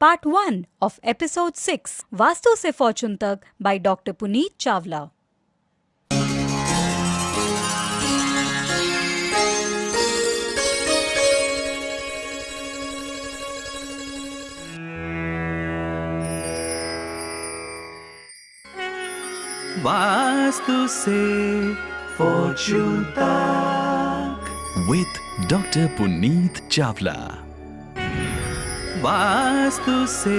Part 1 of Episode 6 vastu से Fortune तक by Dr. Puneet Chawla. Vastu से फॉर्चून तक with Dr. Puneet Chawla. Vastu से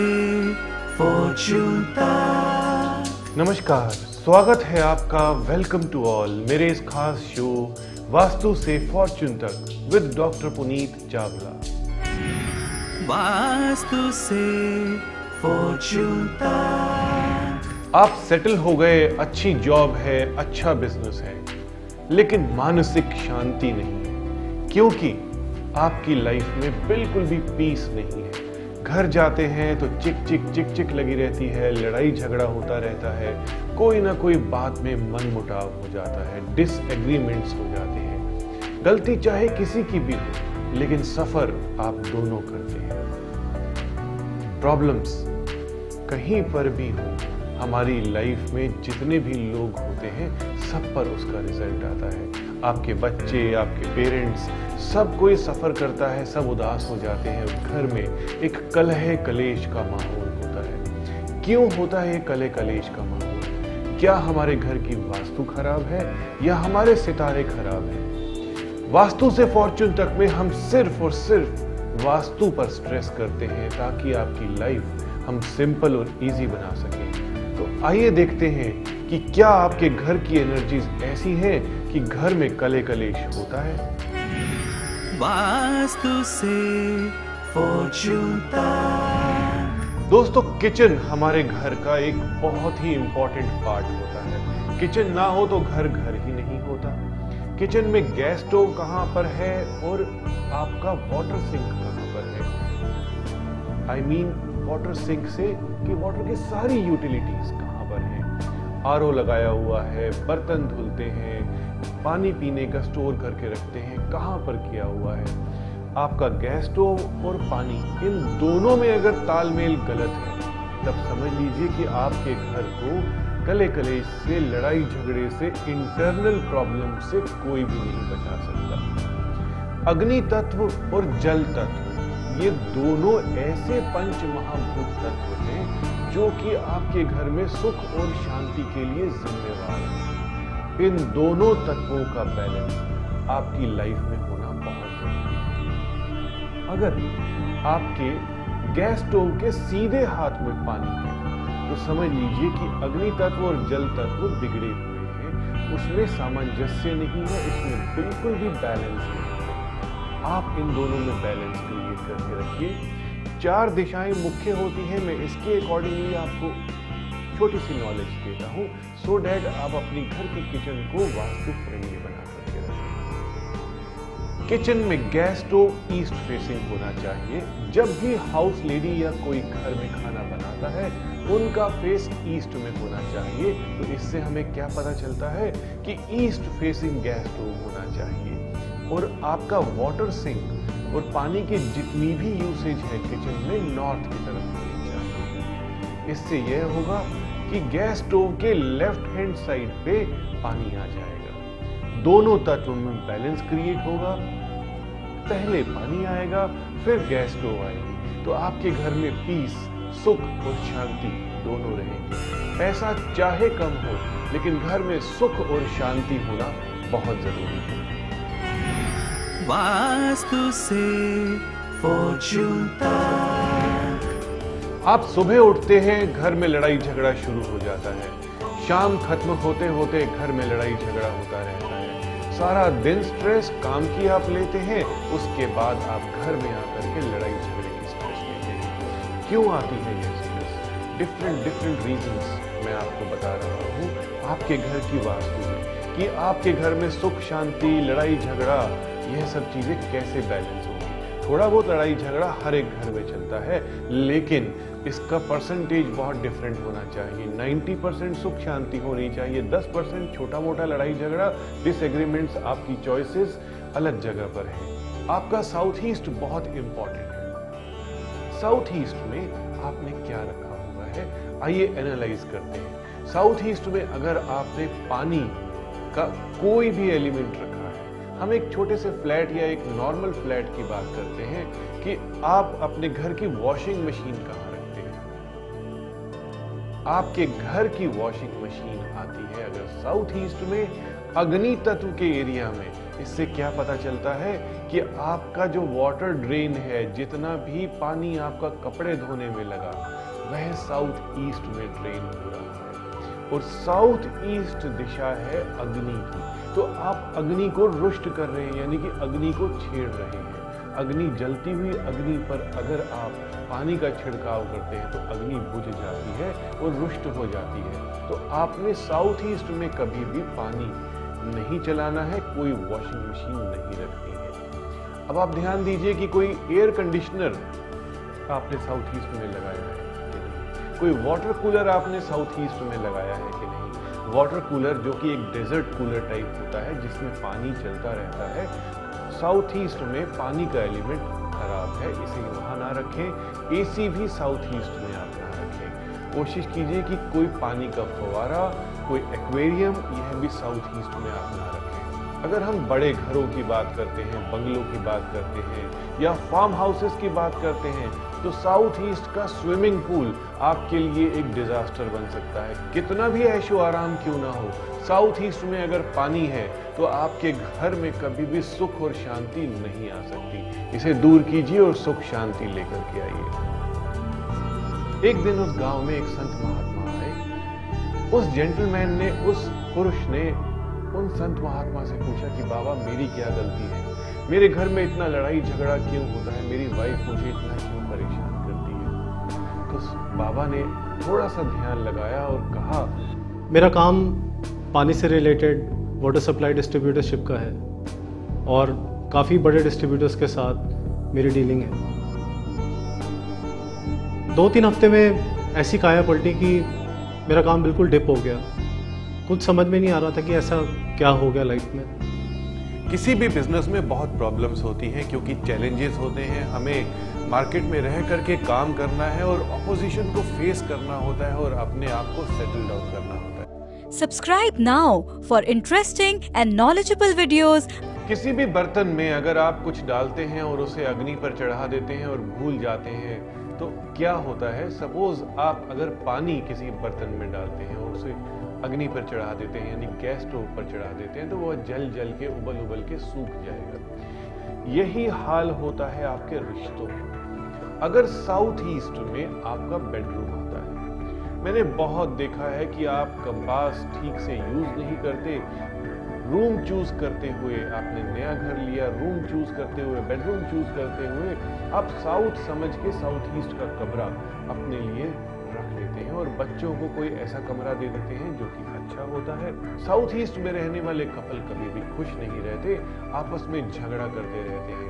फॉर्चून तक। नमस्कार, स्वागत है आपका वेलकम टू ऑल मेरे इस खास शो वास्तु से फॉर्चून तक विद डॉक्टर पुनीत चावला। वास्तु से फॉर्चून तक। आप सेटल हो गए, अच्छी जॉब है, अच्छा बिजनेस है, लेकिन मानसिक शांति नहीं है क्योंकि आपकी लाइफ में बिल्कुल भी पीस नहीं है। घर जाते हैं तो चिक चिक चिक चिक लगी रहती है, लड़ाई झगड़ा होता रहता है, कोई ना कोई बात में मनमुटाव हो जाता है, डिसएग्रीमेंट्स हो जाते हैं। गलती चाहे किसी की भी हो, लेकिन सफर आप दोनों करते हैं। प्रॉब्लम्स कहीं पर भी हो, हमारी लाइफ में जितने भी लोग होते हैं सब पर उसका रिजल्ट आता है। आपके बच्चे, आपके पेरेंट्स, सब कोई सफर करता है, सब उदास हो जाते हैं। घर में एक कलह कलेश का माहौल होता है। क्यों होता है ये कलह कलेश का माहौल? क्या हमारे घर की वास्तु खराब है या हमारे सितारे खराब हैं? वास्तु से फॉर्चून तक में हम सिर्फ और सिर्फ वास्तु पर स्ट्रेस करते हैं ताकि आपकी लाइफ हम सिंपल और इजी बना सकें। तो आइए देखते हैं कि क्या आपके घर की एनर्जीज ऐसी हैं कि घर में कलह कलेश होता है। वास्तु से फॉर्चून तक। दोस्तों, किचन हमारे घर का एक बहुत ही इंपॉर्टेंट पार्ट होता है। किचन ना हो तो घर घर ही नहीं होता। किचन में गैस स्टोव कहां पर है और आपका वाटर सिंक कहां पर है? आई मीन वाटर सिंक से कि वाटर की सारी यूटिलिटीज कहां पर हैं? आरओ लगाया हुआ है, बर्तन धुलते हैं, पानी पीने का स्टोर करके रखते हैं, कहां पर किया हुआ है? आपका गैस स्टोव और पानी, इन दोनों में अगर तालमेल गलत है तब समझ लीजिए कि आपके घर को कलह कलेश से, लड़ाई झगड़े से, इंटरनल प्रॉब्लम से कोई भी नहीं बचा सकता। अग्नि तत्व और जल तत्व, ये दोनों ऐसे पंच महाभूत तत्व हैं जो कि आपके घर में सुख और शांति के लिए जिम्मेवार हैं। इन दोनों तत्वों का बैलेंस आपकी लाइफ में होना बहुत जरूरी है। अगर आपके गैस स्टोव के सीधे हाथ में पानी है तो समझ लीजिए कि अग्नि तत्व और जल तत्व बिगड़े हुए हैं, उसमें सामंजस्य नहीं है, उसमें बिल्कुल भी बैलेंस नहीं है। आप इन दोनों में बैलेंस क्रिएट करके रखिए। 4 दिशाएं मुख्य होती हैं, मैं इसके अकॉर्डिंगली आपको छोटी सी नॉलेज देता हूं सो डैट आप अपनी घर की किचन को वास्तु फ्रेंडली बना करके रखें। किचन में गैस स्टोव ईस्ट फेसिंग होना चाहिए। जब भी हाउस लेडी या कोई घर में खाना बनाता है उनका फेस ईस्ट में होना चाहिए। तो इससे हमें क्या पता चलता है कि ईस्ट फेसिंग गैस स्टोव होना चाहिए। और आपका वाटर सिंक और पानी की जितनी भी यूसेज है किचन में नॉर्थ की तरफ होनी चाहिए। इससे यह होगा कि गैस स्टोव के लेफ्ट हैंड साइड पे पानी आ जाएगा। दोनों तत्वों में बैलेंस क्रिएट होगा। पहले पानी आएगा, फिर गैस स्टोव आएगी, तो आपके घर में पीस, सुख और शांति दोनों रहेंगे। पैसा चाहे कम हो, लेकिन घर में सुख और शांति होना बहुत जरूरी है। वास्तु से फॉर्चून तक। आप सुबह उठते हैं, घर में लड़ाई झगड़ा शुरू हो जाता है। शाम खत्म होते होते घर में लड़ाई झगड़ा होता रहता है। सारा दिन स्ट्रेस काम की आप लेते हैं, उसके बाद आप घर में आकर के लड़ाई झगड़े की स्ट्रेस लेते हैं। क्यों आती है ये स्ट्रेस? डिफरेंट रीजंस मैं आपको बता रहा हूँ आपके घर की वास्तु में, कि आपके घर में सुख शांति, लड़ाई झगड़ा, यह सब चीजें कैसे बैलेंस होगी। थोड़ा बहुत लड़ाई झगड़ा हर एक घर में चलता है, लेकिन इसका परसेंटेज बहुत डिफरेंट होना चाहिए। 90% सुख शांति होनी चाहिए, 10% छोटा मोटा लड़ाई झगड़ा, डिसएग्रीमेंट्स, आपकी चॉइसेस अलग जगह पर है। आपका साउथ ईस्ट बहुत इंपॉर्टेंट है। साउथ ईस्ट में आपने क्या रखा हुआ है, आइए एनालाइज करते हैं। साउथ ईस्ट में अगर आपने पानी का कोई भी एलिमेंट रखा है, हम एक छोटे से फ्लैट या एक नॉर्मल फ्लैट की बात करते हैं कि आप अपने घर की वॉशिंग मशीन कहाँ रखते हैं। आपके घर की वॉशिंग मशीन आती है अगर साउथ ईस्ट में अग्नि तत्व के एरिया में। इससे क्या पता चलता है कि आपका जो वाटर ड्रेन है, जितना भी पानी आपका कपड़े धोने में लगा, वह साउथ ईस्ट में ड्रेन हो रहा है और साउथ ईस्ट दिशा है अग्नि की। तो आप अग्नि को रुष्ट कर रहे हैं, यानी कि अग्नि को छेड़ रहे हैं। अग्नि जलती हुई अग्नि पर अगर आप पानी का छिड़काव करते हैं तो अग्नि बुझ जाती है और रुष्ट हो जाती है। तो आपने साउथ ईस्ट में कभी भी पानी नहीं चलाना है, कोई वॉशिंग मशीन नहीं रखनी है। अब आप ध्यान दीजिए कि कोई एयर कंडीशनर आपने साउथ ईस्ट में लगाया है कि नहीं, कोई वाटर कूलर आपने साउथ ईस्ट में लगाया है कि नहीं। वाटर कूलर जो कि एक डेजर्ट कूलर टाइप होता है जिसमें पानी चलता रहता है, साउथ ईस्ट में पानी का एलिमेंट खराब है, इसे वहां ना रखें। एसी भी साउथ ईस्ट में आप ना रखें। कोशिश कीजिए कि कोई पानी का फव्वारा, कोई एक्वेरियम, यह भी साउथ ईस्ट में आप ना रखें। अगर हम बड़े घरों की बात करते हैं, बंगलों की बात करते हैं या फार्म हाउसेस की बात करते हैं, तो साउथ ईस्ट का स्विमिंग पूल आपके लिए एक डिजास्टर बन सकता है। कितना भी ऐशो आराम क्यों ना हो, साउथ ईस्ट में अगर पानी है तो आपके घर में कभी भी सुख और शांति नहीं आ सकती। इसे दूर कीजिए और सुख शांति लेकर के आइए। एक दिन उस गांव में एक संत महात्मा आए। उस जेंटलमैन ने, उस पुरुष ने उन संत महात्मा से पूछा कि बाबा मेरी क्या गलती है, मेरे घर में इतना लड़ाई झगड़ा क्यों होता है, मेरी वाइफ मुझे इतना क्यों परेशान करती है। तो बाबा ने थोड़ा सा ध्यान लगाया और कहा, मेरा काम पानी से रिलेटेड वाटर सप्लाई डिस्ट्रीब्यूटरशिप का है और काफ़ी बड़े डिस्ट्रीब्यूटर्स के साथ मेरी डीलिंग है। 2-3 हफ्ते में ऐसी काया पलटी कि मेरा काम बिल्कुल डिप हो गया। कुछ समझ में नहीं आ रहा था कि ऐसा क्या हो गया लाइफ में। किसी भी बिजनेस में बहुत प्रॉब्लम्स होती हैं क्योंकि चैलेंजेस होते हैं। हमें मार्केट में रह करके काम करना है और ऑपोजिशन को फेस करना होता है और अपने आप को सेटल डाउन करना होता है। Subscribe now for interesting and knowledgeable videos. किसी भी बर्तन में अगर आप कुछ डालते हैं और उसे अग्नि पर चढ़ा देते हैं और भूल जाते हैं तो क्या होता है। सपोज आप अगर पानी किसी बर्तन में डालते हैं और उसे अग्नि पर चढ़ा देते हैं, यानी गैस स्टोव पर चढ़ा देते हैं, तो वह जल जल के उबल के सूख जाएगा। यही हाल होता है आपके रिश्तों में। अगर साउथ ईस्ट में आपका बेडरूम आता है, मैंने बहुत देखा है कि आप कंपास ठीक से यूज नहीं करते। रूम चूज करते हुए, आपने नया घर लिया, रूम चूज करते हुए, बेडरूम चूज करते हुए आप साउथ समझ के साउथ ईस्ट का कमरा अपने लिए रख लेते हैं और बच्चों को कोई ऐसा कमरा दे देते हैं जो कि अच्छा होता है। साउथ ईस्ट में रहने वाले कपल कभी भी खुश नहीं रहते, आपस में झगड़ा करते रहते हैं।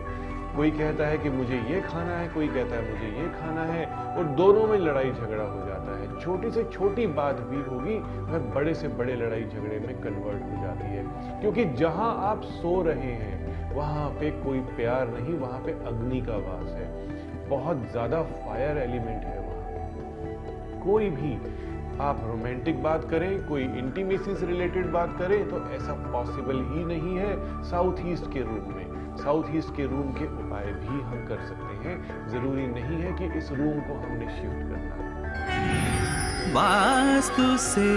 कोई कहता है कि मुझे ये खाना है, कोई कहता है मुझे ये खाना है, और दोनों में लड़ाई झगड़ा हो जाता है। छोटी से छोटी बात भी होगी वह बड़े से बड़े लड़ाई झगड़े में कन्वर्ट हो जाती है, क्योंकि जहां आप सो रहे हैं वहां पे कोई प्यार नहीं, वहां पे अग्नि का वास है, बहुत ज्यादा फायर एलिमेंट है वहां। कोई भी आप रोमांटिक बात करें, कोई इंटीमेसी से रिलेटेड बात करें, तो ऐसा पॉसिबल ही नहीं है साउथ ईस्ट के रूम में। साउथ ईस्ट के रूम के उपाय भी हम कर सकते हैं, जरूरी नहीं है कि इस रूम को हमने शिफ्ट करना है। वास्तु से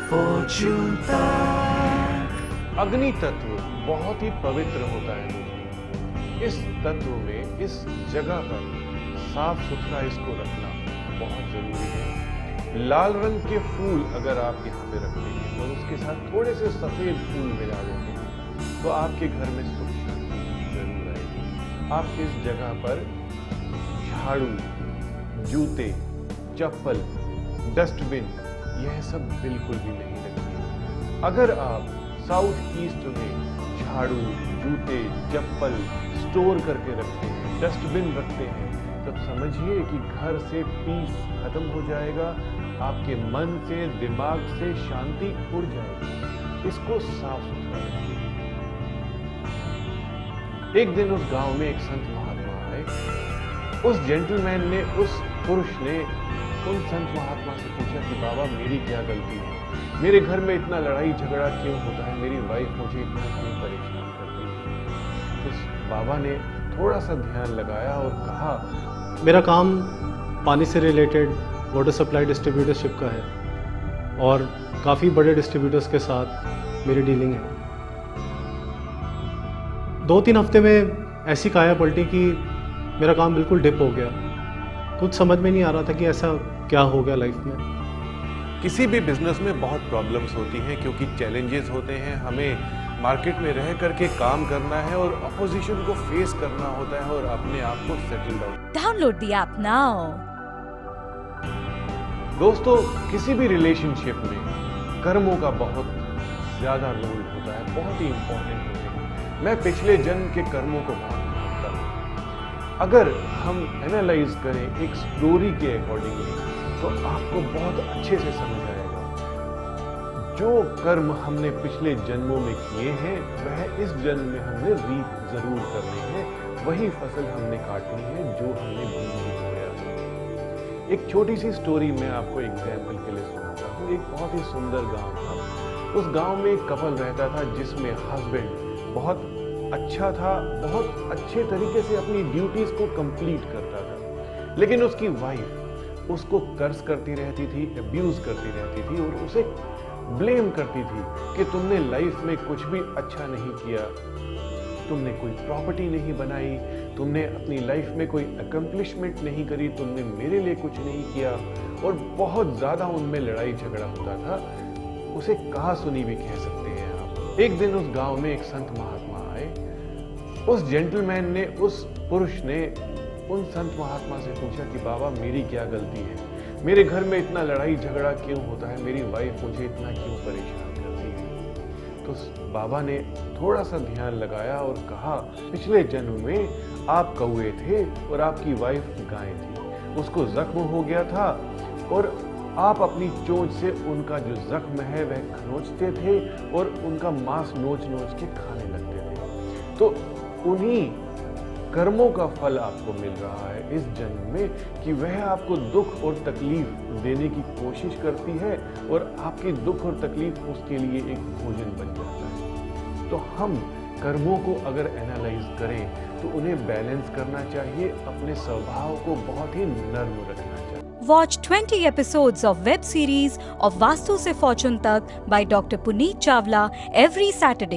फॉर्चून तक। अग्नि तत्व बहुत ही पवित्र होता है दोस्तों। इस तत्व में, इस जगह पर साफ सुथरा इसको रखना बहुत जरूरी है। लाल रंग के फूल अगर आप यहाँ पे रखते हैं और उसके साथ थोड़े से सफेद फूल मिला देते हैं तो आपके घर में सुख शांति जरूर आएगी। आप इस जगह पर झाड़ू, जूते, चप्पल, डस्टबिन, यह सब बिल्कुल भी नहीं रखिए। अगर आप साउथ ईस्ट में झाड़ू, जूते, चप्पल स्टोर करके रखते हैं, डस्टबिन रखते हैं, तब समझिए कि घर से पीस खत्म हो जाएगा, आपके मन से, दिमाग से शांति उड़ जाएगी। इसको साफ सुथरा रखिए। एक दिन उस गांव में एक संत महात्मा आए। उस जेंटलमैन ने, उस पुरुष ने उन संत महात्मा से पूछा कि बाबा मेरी क्या गलती है, मेरे घर में इतना लड़ाई झगड़ा क्यों होता है, मेरी वाइफ मुझे इतना क्यों परेशान करती है। तो बाबा ने थोड़ा सा ध्यान लगाया और कहा, मेरा काम पानी से रिलेटेड वाटर सप्लाई डिस्ट्रीब्यूटरशिप का है और काफ़ी बड़े डिस्ट्रीब्यूटर्स के साथ मेरी डीलिंग है। 2-3 हफ्ते में ऐसी काया पलटी कि मेरा काम बिल्कुल डिप हो गया। कुछ समझ में नहीं आ रहा था कि ऐसा क्या हो गया लाइफ में। किसी भी बिजनेस में बहुत प्रॉब्लम्स होती हैं क्योंकि चैलेंजेस होते हैं, हमें मार्केट में रह करके काम करना है और अपोजिशन को फेस करना होता है और अपने आप को settle down. Download the app now. दोस्तों, किसी भी रिलेशनशिप में कर्मों का बहुत ज्यादा रोल होता है, बहुत ही इंपॉर्टेंट होते हैं। मैं पिछले जन्म के कर्मों को बहुत मानता हूँ। अगर हम एनालाइज करें एक स्टोरी के अकॉर्डिंगली तो आपको बहुत अच्छे से समझ आएगा। जो कर्म हमने पिछले जन्मों में किए हैं वह इस जन्म में हमने रीप जरूर करने हैं, वही फसल हमने काटनी है जो हमने बीज बोया है। एक छोटी सी स्टोरी मैं आपको एग्जाम्पल के लिए सुनाता हूँ। एक बहुत ही सुंदर गांव था। उस गांव में एक कपल रहता था जिसमें हस्बैंड बहुत अच्छा था, बहुत अच्छे तरीके से अपनी ड्यूटीज को कंप्लीट करता था, लेकिन उसकी वाइफ उसको कर्ज करती रहती थी, अब्यूज करती रहती थी और उसे ब्लेम करती थी कि तुमने लाइफ में कुछ भी अच्छा नहीं किया, तुमने कोई प्रॉपर्टी नहीं बनाई, तुमने अपनी लाइफ में कोई अकम्प्लिशमेंट नहीं करी, तुमने मेरे लिए कुछ नहीं किया। और बहुत ज्यादा उनमें लड़ाई झगड़ा होता था। उसे कहा सुनी भी कह सकते हैं आप। एक दिन उस गांव में एक संत महात्मा आए। उस जेंटलमैन ने, उस पुरुष ने उन संत महात्मा से पूछा कि बाबा मेरी क्या गलती है, मेरे घर में इतना लड़ाई झगड़ा क्यों होता है, मेरी वाइफ मुझे इतना क्यों परेशान करती है। तो बाबा ने थोड़ा सा ध्यान लगाया और कहा, पिछले जन्म में आप कौए थे और आपकी वाइफ गाय थी, उसको जख्म हो गया था और आप अपनी चोंच से उनका जो जख्म है वह खरोंचते थे और उनका मांस नोच नोच के खाने लगते थे। तो उन्हीं कर्मों का फल आपको मिल रहा है इस जन्म में कि वह आपको दुख और तकलीफ देने की कोशिश करती है और आपकी दुख और तकलीफ उसके लिए एक भोजन बन जाता है। तो हम कर्मों को अगर एनालाइज करें तो उन्हें बैलेंस करना चाहिए, अपने स्वभाव को बहुत ही नर्म रखना चाहिए। Watch 20 episodes of web series of Vastu Se Fortune Tak by Dr. Puneet Chawla every Saturday.